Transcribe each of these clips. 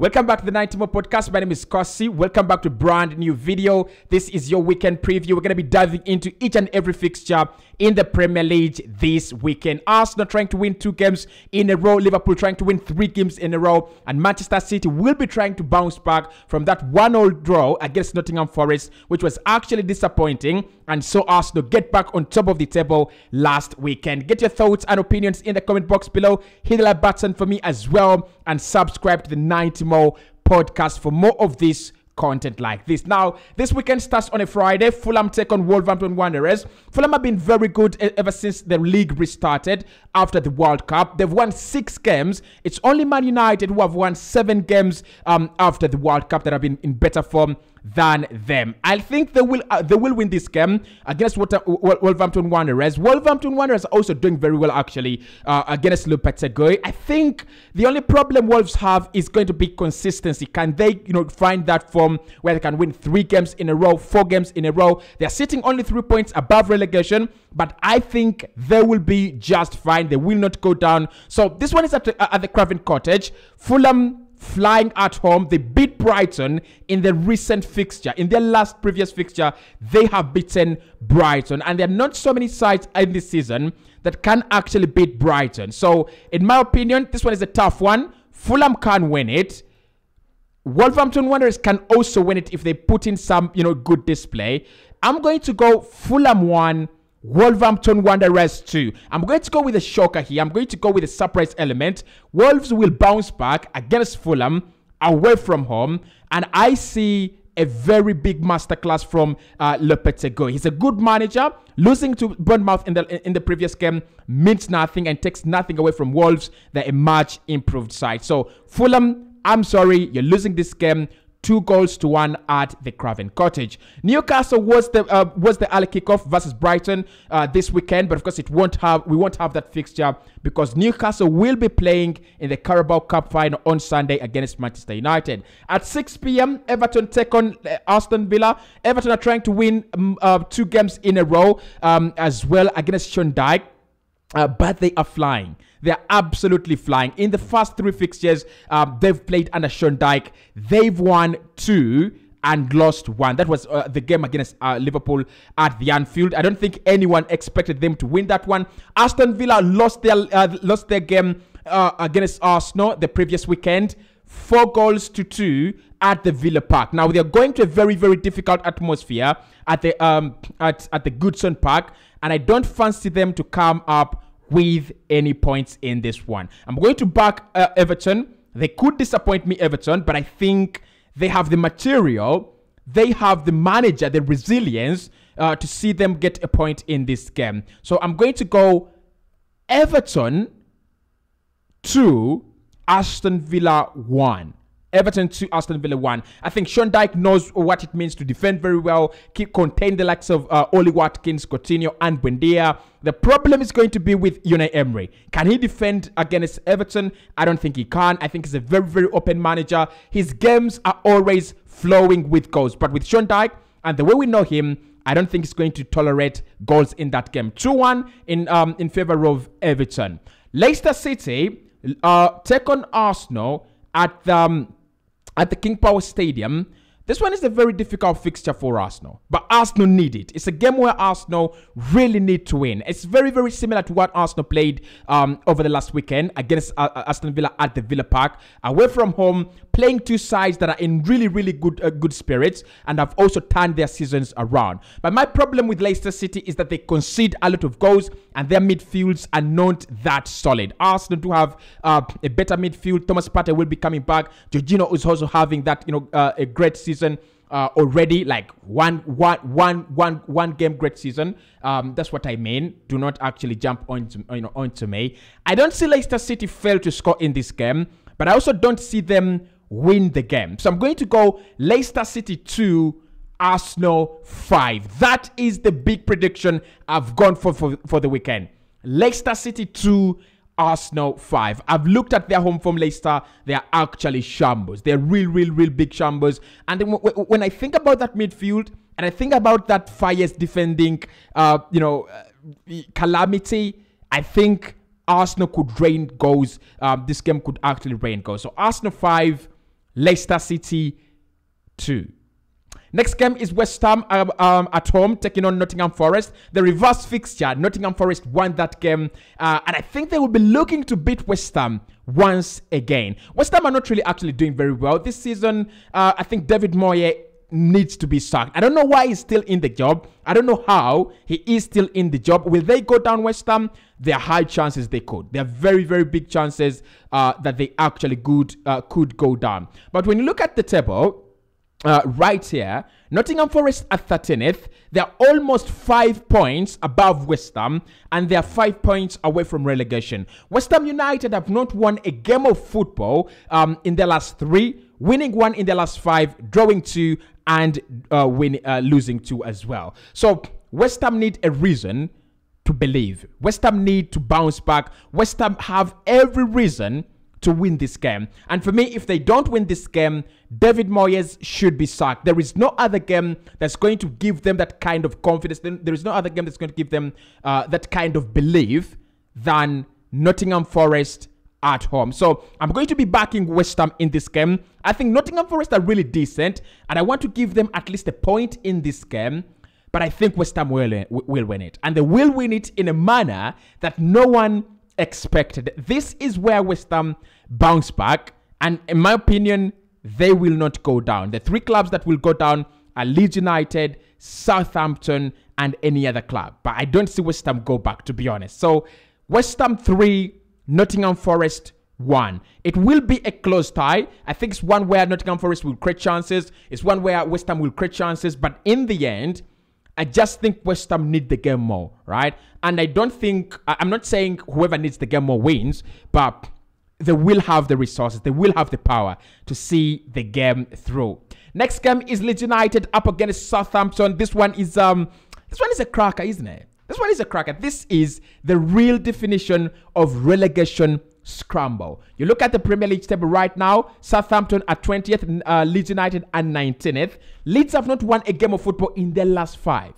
Welcome back to the 90 More podcast. My name is Kosi. Welcome back to a brand new video. This is your weekend preview. We're going to be diving into each and every fixture in the Premier League this weekend. Arsenal trying to win 2 games in a row. Liverpool trying to win 3 games in a row. And Manchester City will be trying to bounce back from that 1-1 draw against Nottingham Forest, which was actually disappointing. And so Arsenal get back on top of the table last weekend. Get your thoughts and opinions in the comment box below. Hit the like button for me as well. And subscribe to the 90 More podcast for more of this content like this. Now, this weekend starts on a Friday. Fulham take on Wolverhampton Wanderers. Fulham have been very good ever since the league restarted after the World Cup. They've won 6 games. It's only Man United who have won 7 games after the World Cup that have been in better form than them. I think they will win this game against Wolverhampton Wanderers. Wolverhampton Wanderers are also doing very well actually against Lopetegui. I think the only problem Wolves have is going to be consistency. Can they find that form where they can win 3 games in a row, 4 games in a row? They're sitting only 3 points above relegation, but I think they will be just fine. They will not go down. So this one is at the Craven Cottage. Fulham flying at home. They beat Brighton in the recent fixture. In their previous fixture, they have beaten Brighton. And there are not so many sides in this season that can actually beat Brighton. So, in my opinion, this one is a tough one. Fulham can win it. Wolverhampton Wanderers can also win it if they put in some, good display. I'm going to go Fulham 1, Wolverhampton Wanderers 2. I'm going to go with a shocker here. I'm going to go with a surprise element. Wolves will bounce back against Fulham away from home. And I see a very big masterclass from Lopetegui. He's a good manager. Losing to Bournemouth in the previous game means nothing and takes nothing away from Wolves. They're a much improved side. So Fulham, I'm sorry, you're losing this game. 2-1 at the Craven Cottage. Newcastle was the early kickoff versus Brighton this weekend, but of course we won't have that fixture because Newcastle will be playing in the Carabao Cup final on Sunday against Manchester United. At 6 p.m, Everton take on Aston Villa. Everton are trying to win 2 games in a row as well against Sean Dyche. But they are flying. They are absolutely flying. In the first 3 fixtures they've played under Sean Dyche, they've won 2 and lost 1. That was the game against Liverpool at the Anfield. I don't think anyone expected them to win that one. Aston Villa lost their game against Arsenal the previous weekend. 4-2 at the Villa Park. Now they're going to a very, very difficult atmosphere at the Goodson Park, and I don't fancy them to come up with any points in this one. I'm going to back Everton. They could disappoint me, Everton, but I think they have the material, they have the manager, the resilience to see them get a point in this game. So I'm going to go Everton 2, Aston Villa 1. Everton 2, Aston Villa 1. I think Sean Dyche knows what it means to defend very well, contain the likes of Oli Watkins, Coutinho, and Buendia. The problem is going to be with Unai Emery. Can he defend against Everton? I don't think he can. I think he's a very, very open manager. His games are always flowing with goals. But with Sean Dyche and the way we know him, I don't think he's going to tolerate goals in that game. 2-1 in favor of Everton. Leicester City take on Arsenal at the King Power Stadium. This one is a very difficult fixture for Arsenal, but Arsenal need it. It's a game where Arsenal really need to win. It's very, very similar to what Arsenal played over the last weekend against Aston Villa at the Villa Park. Away from home, playing 2 sides that are in really, really good spirits and have also turned their seasons around. But my problem with Leicester City is that they concede a lot of goals and their midfields are not that solid. Arsenal do have a better midfield. Thomas Partey will be coming back. Jorginho is also having that, a great season already, like one game great season. That's what I mean. Do not actually jump onto me. I don't see Leicester City fail to score in this game, but I also don't see them win the game. So I'm going to go Leicester City 2, Arsenal 5. That is the big prediction I've gone for the weekend. Leicester City 2, Arsenal 5. I've looked at their home form, Leicester. They are actually shambles. They're real big shambles. And when I think about that midfield and I think about that Fires defending, calamity, I think Arsenal could rain goals. This game could actually rain goals. So Arsenal 5, Leicester City 2. Next game is West Ham at home taking on Nottingham Forest. The reverse fixture, Nottingham Forest won that game. And I think they will be looking to beat West Ham once again. West Ham are not really actually doing very well this season. I think David Moyes needs to be sacked. I don't know why he's still in the job. I don't know how he is still in the job. Will they go down West Ham? There are high chances they could. There are very, very big chances that they actually could go down. But when you look at the table, right here, Nottingham Forest at 13th. They're almost 5 points above West Ham, and they're 5 points away from relegation. West Ham United have not won a game of football in their last 3, winning 1 in their last 5, drawing 2, and losing 2 as well. So West Ham need a reason to believe. West Ham need to bounce back. West Ham have every reason to win this game. And for me, if they don't win this game, David Moyes should be sacked. There is no other game that's going to give them that kind of confidence. There is no other game that's going to give them that kind of belief than Nottingham Forest at home. So I'm going to be backing West Ham in this game. I think Nottingham Forest are really decent, and I want to give them at least a point in this game. But I think West Ham will win it. And they will win it in a manner that no one expected. This is where West Ham bounce back, and in my opinion, they will not go down. The 3 clubs that will go down are Leeds United, Southampton, and any other club. But I don't see West Ham go back, to be honest. So West Ham 3, Nottingham Forest 1. It will be a close tie. I think it's one where Nottingham Forest will create chances. It's one where West Ham will create chances. But in the end, I just think West Ham need the game more, right? And I don't think, I'm not saying whoever needs the game more wins, but they will have the resources, they will have the power to see the game through. Next game is Leeds United up against Southampton. This one is a cracker, isn't it? This one is a cracker. This is the real definition of relegation scramble. You look at the Premier League table right now, Southampton at 20th, Leeds United at 19th. Leeds have not won a game of football in their last 5.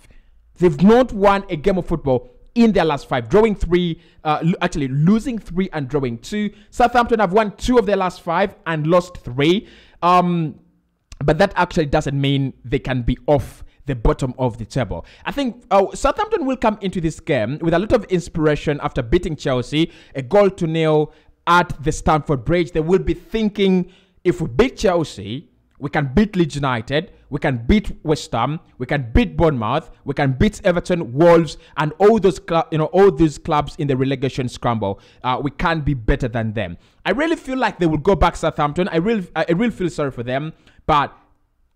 They've not won a game of football in their last 5, drawing 3, actually losing 3 and drawing 2. Southampton have won 2 of their last 5 and lost 3. But that actually doesn't mean they can be off the bottom of the table. I think Southampton will come into this game with a lot of inspiration after beating Chelsea, a 0-0 at the Stamford Bridge. They will be thinking, if we beat Chelsea, we can beat Leeds United, we can beat West Ham, we can beat Bournemouth, we can beat Everton, Wolves, and all those clubs in the relegation scramble. We can't be better than them. I really feel like they will go back Southampton. I really feel sorry for them, but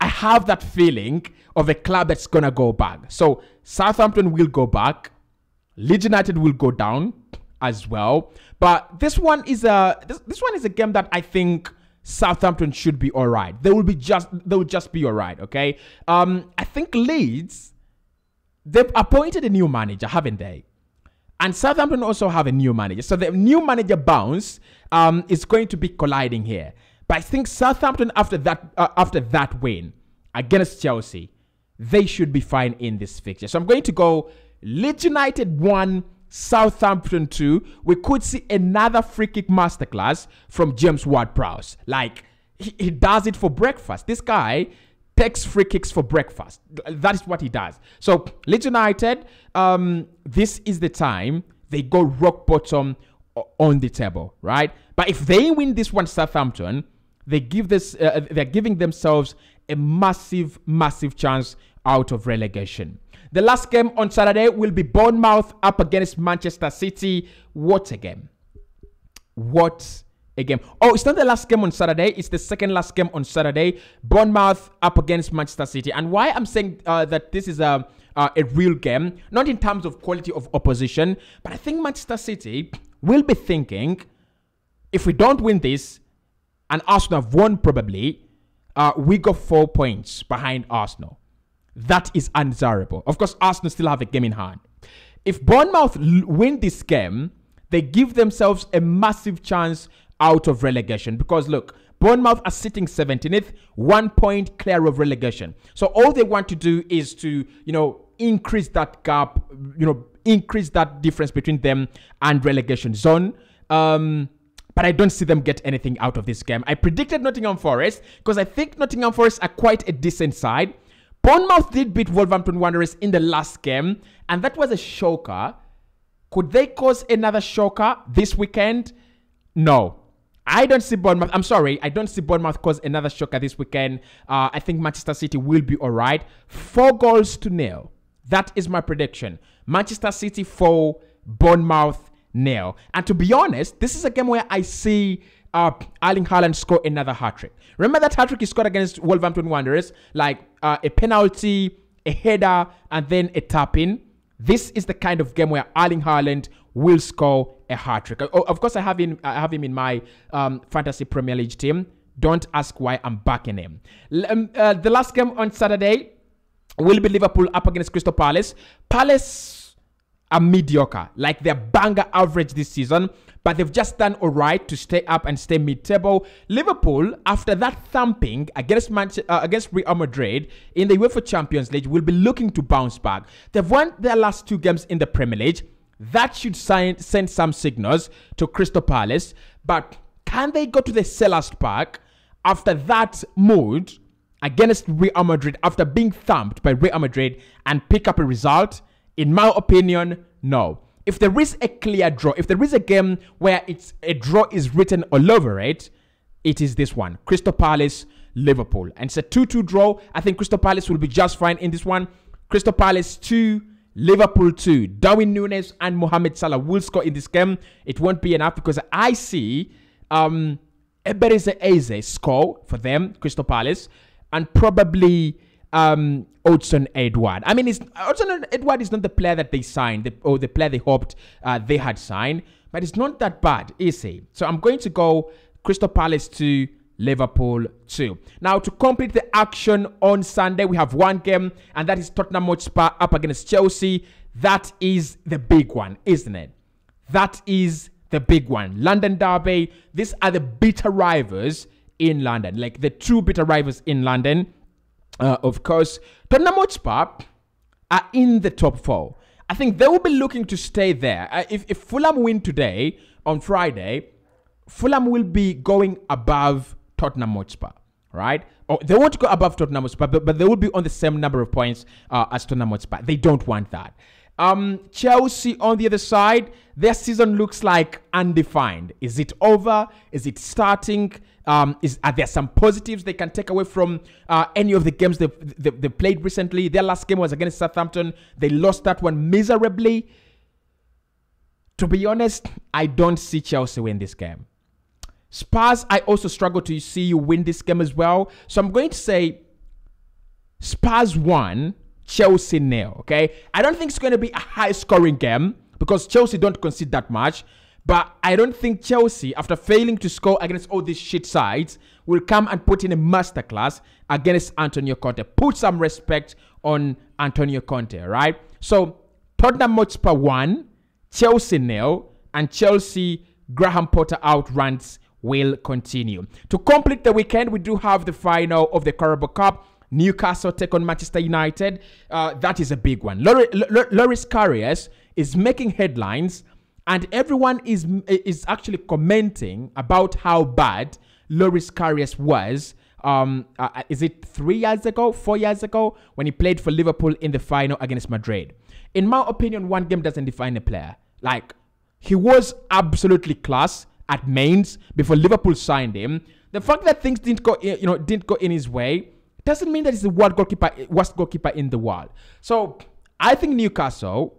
I have that feeling of a club that's gonna go back. So Southampton will go back, Leeds United will go down as well. But this one is a game that I think Southampton should be all right. They will just be all right. Okay. I think Leeds, they've appointed a new manager, haven't they? And Southampton also have a new manager. So the new manager bounce is going to be colliding here. But I think Southampton, after that win against Chelsea, they should be fine in this fixture. So I'm going to go Leeds United 1, Southampton 2. We could see another free kick masterclass from James Ward-Prowse. Like, he does it for breakfast. This guy takes free kicks for breakfast. That is what he does. So Leeds United, this is the time they go rock bottom on the table, right? But if they win this one, Southampton, they're giving themselves a massive, massive chance out of relegation. The last game on Saturday will be Bournemouth up against Manchester City. What a game. What a game. Oh, it's not the last game on Saturday. It's the second last game on Saturday. Bournemouth up against Manchester City. And why I'm saying that this is a real game, not in terms of quality of opposition, but I think Manchester City will be thinking, if we don't win this, and Arsenal have won probably, we go 4 points behind Arsenal. That is undesirable. Of course, Arsenal still have a game in hand. If Bournemouth win this game, they give themselves a massive chance out of relegation. Because look, Bournemouth are sitting 17th, 1 point clear of relegation. So all they want to do is to, increase that gap, increase that difference between them and relegation zone. But but I don't see them get anything out of this game. I predicted Nottingham Forest because I think Nottingham Forest are quite a decent side. Bournemouth did beat Wolverhampton Wanderers in the last game, and that was a shocker. Could they cause another shocker this weekend? No. I don't see Bournemouth. I'm sorry. I don't see Bournemouth cause another shocker this weekend. I think Manchester City will be all right. 4-0. That is my prediction. Manchester City 4, Bournemouth 0. And to be honest, this is a game where I see Erling Haaland score another hat-trick. Remember that hat-trick he scored against Wolverhampton Wanderers? Like a penalty, a header, and then a tap-in. This is the kind of game where Erling Haaland will score a hat-trick. Of course, I have him in my fantasy Premier League team. Don't ask why I'm backing him. The last game on Saturday will be Liverpool up against Crystal Palace. Palace are mediocre. Like they're banger average this season, but they've just done all right to stay up and stay mid-table. Liverpool, after that thumping against Real Madrid in the UEFA Champions League, will be looking to bounce back. They've won their last 2 games in the Premier League. That should send some signals to Crystal Palace. But can they go to the Selhurst Park after that mood against Real Madrid, after being thumped by Real Madrid, and pick up a result? In my opinion, no. If there is a clear draw, if there is a game where a draw is written all over it, it is this one. Crystal Palace, Liverpool. And it's a 2-2 draw. I think Crystal Palace will be just fine in this one. Crystal Palace 2, Liverpool 2. Darwin Núñez and Mohamed Salah will score in this game. It won't be enough because I see Eberezer Eze score for them, Crystal Palace, and probably Odsonne-Edouard. I mean, Odsonne-Edouard is not the player that they signed, or the player they hoped they had signed, but it's not that bad, is he? So I'm going to go Crystal Palace 2, Liverpool 2. Now, to complete the action on Sunday, we have one game, and that is Tottenham Hotspur up against Chelsea. That is the big one, isn't it? That is the big one. London Derby. These are the bitter rivals in London, like the true bitter rivals in London. Of course, Tottenham Hotspur are in the top 4. I think they will be looking to stay there. If Fulham win today, on Friday, Fulham will be going above Tottenham Hotspur, right? Or they won't go above Tottenham Hotspur, but they will be on the same number of points as Tottenham Hotspur. They don't want that. Chelsea on the other side, their season looks like undefined. Is it over? Is it starting? Are there some positives they can take away from any of the games they played recently? Their last game was against Southampton. They lost that one miserably. To be honest, I don't see Chelsea win this game. Spurs, I also struggle to see you win this game as well. So I'm going to say Spurs 1, Chelsea 0, okay? I don't think it's going to be a high-scoring game because Chelsea don't concede that much. But I don't think Chelsea, after failing to score against all these shit sides, will come and put in a masterclass against Antonio Conte. Put some respect on Antonio Conte, right? So Tottenham Hotspur 1, Chelsea 0, and Chelsea Graham Potter outruns will continue. To complete the weekend, we do have the final of the Carabao Cup. Newcastle take on Manchester United. That is a big one. Loris Karius is making headlines, and everyone is actually commenting about how bad Loris Karius was. Is it 3 years ago, 4 years ago, when he played for Liverpool in the final against Madrid? In my opinion, one game doesn't define a player. Like, he was absolutely class at Mainz before Liverpool signed him. The fact that things didn't go in his way doesn't mean that he's the worst goalkeeper in the world. So I think Newcastle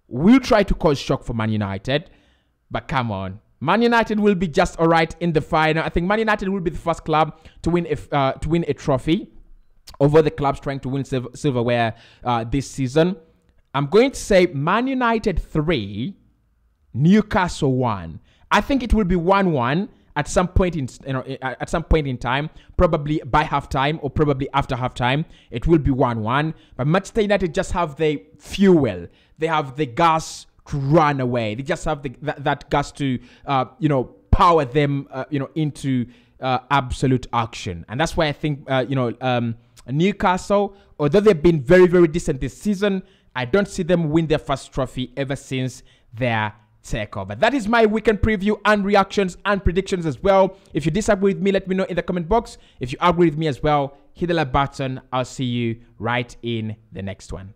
will try to cause shock for Man United, but come on, Man United will be just all right in the final. I think Man United will be the first club to win a trophy over the clubs trying to win silverware this season. I'm going to say Man United 3, Newcastle 1. I think it will be 1-1 at some point in time, probably by halftime or probably after halftime. It will be 1-1. But Manchester United just have the fuel. They have the gas to run away. They just have that gas to power them into absolute action. And that's why I think Newcastle, although they've been very, very decent this season, I don't see them win their first trophy ever since their take over. That is my weekend preview and reactions and predictions as well. If you disagree with me, let me know in the comment box. If you agree with me as well, hit the like button. I'll see you right in the next one.